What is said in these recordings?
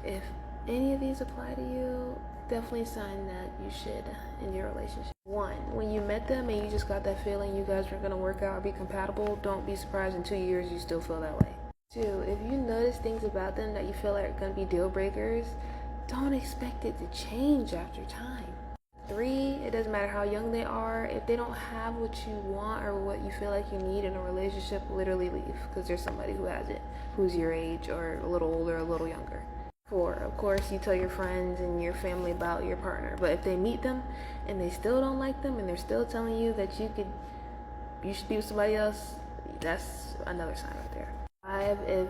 If any of these apply to you, definitely a sign that you should end your relationship. 1, when you met them and you just got that feeling you guys were going to work out or be compatible, don't be surprised in 2 years you still feel that way. 2, if you notice things about them that you feel like are going to be deal breakers, don't expect it to change after time. 3, it doesn't matter how young they are. If they don't have what you want or what you feel like you need in a relationship, literally leave, because there's somebody who has it, who's your age or a little older, a little younger. 4, of course, you tell your friends and your family about your partner, but if they meet them and they still don't like them and they're still telling you that you should be with somebody else, that's another sign right there. 5, if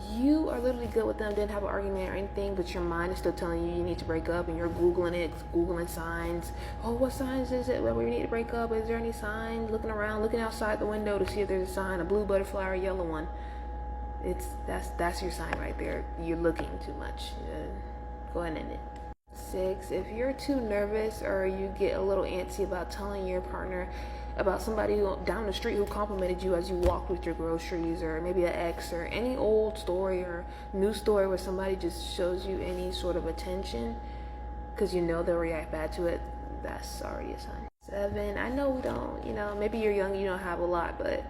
you are literally good with them, didn't have an argument or anything, but your mind is still telling you need to break up, and you're Googling it, Googling signs. Oh, what signs is it? Well, we need to break up. Is there any sign? Looking around, looking outside the window to see if there's a sign, a blue butterfly or a yellow one. That's your sign right there. You're looking too much. Go ahead and end it. 6, if you're too nervous or you get a little antsy about telling your partner about somebody down the street who complimented you as you walked with your groceries, or maybe an ex, or any old story or new story where somebody just shows you any sort of attention, because you know they'll react bad to it, that's already a sign. 7, I know we don't, maybe you're young, you don't have a lot, but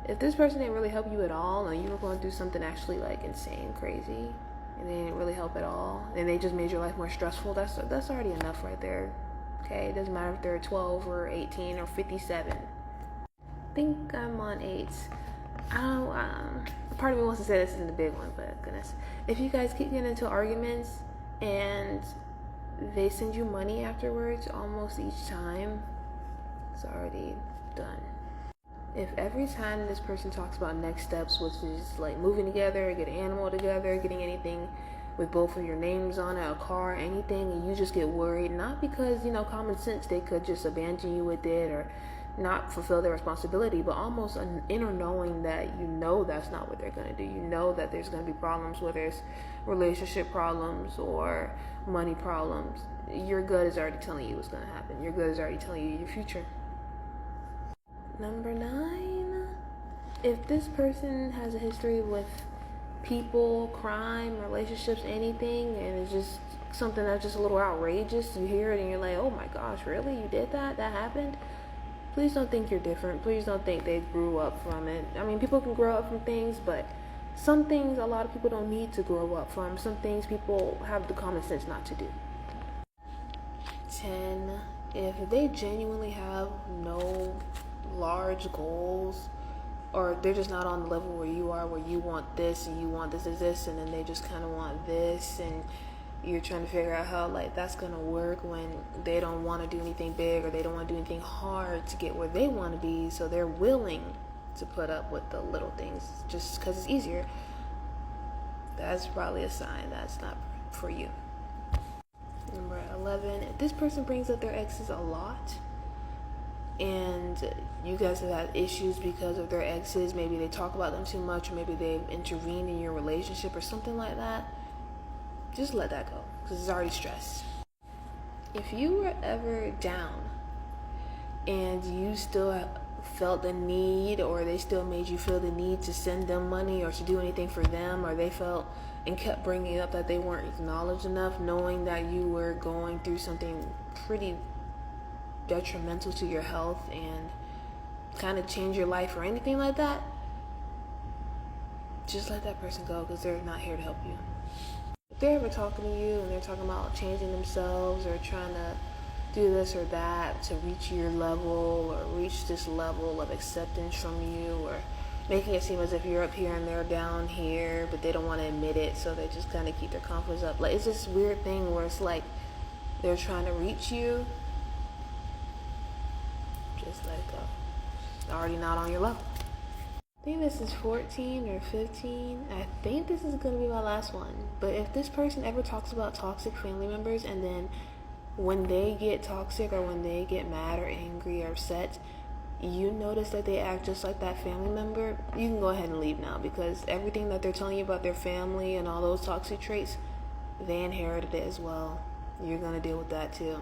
if this person didn't really help you at all, and you were going through something actually like insane, crazy, and they didn't really help at all, and they just made your life more stressful, that's already enough right there. Okay, it doesn't matter if they're 12 or 18 or 57. I think I'm on 8. Part of me wants to say this isn't a big one, but goodness. If you guys keep getting into arguments and they send you money afterwards almost each time, it's already done. If every time this person talks about next steps, which is like moving together, getting an animal together, getting anything with both of your names on it, a car, anything, and you just get worried, not because, common sense, they could just abandon you with it or not fulfill their responsibility, but almost an inner knowing that that's not what they're going to do. You know that there's going to be problems, whether it's relationship problems or money problems. Your gut is already telling you what's going to happen. Your gut is already telling you your future. Number 9, if this person has a history with people, crime, relationships, anything, and it's just something that's just a little outrageous, you hear it and you're like, oh my gosh, really? You did that? That happened? Please don't think you're different. Please don't think they grew up from it. I mean, people can grow up from things, but some things a lot of people don't need to grow up from. Some things people have the common sense not to do. 10, if they genuinely have no large goals, or they're just not on the level where you are, where you want this and you want this, and then they just kind of want this, and you're trying to figure out how that's gonna work when they don't want to do anything big or they don't want to do anything hard to get where they want to be, so they're willing to put up with the little things just because it's easier. That's probably a sign that's not for you. Number 11, if this person brings up their exes a lot, and you guys have had issues because of their exes, maybe they talk about them too much, or maybe they've intervened in your relationship or something like that, just let that go, because it's already stress. If you were ever down and you still felt the need, or they still made you feel the need to send them money or to do anything for them, or they felt and kept bringing up that they weren't acknowledged enough, knowing that you were going through something pretty detrimental to your health and kind of change your life or anything like that, just let that person go, because they're not here to help you. If they're ever talking to you and they're talking about changing themselves or trying to do this or that to reach your level or reach this level of acceptance from you, or making it seem as if you're up here and they're down here, but they don't want to admit it, so they just kind of keep their confidence up. It's this weird thing where it's like they're trying to reach you. Just let it go. It's already not on your level. I think this is 14 or 15. I think this is going to be my last one. But if this person ever talks about toxic family members, and then when they get toxic or when they get mad or angry or upset, you notice that they act just like that family member, you can go ahead and leave now, because everything that they're telling you about their family and all those toxic traits, they inherited it as well. You're going to deal with that too.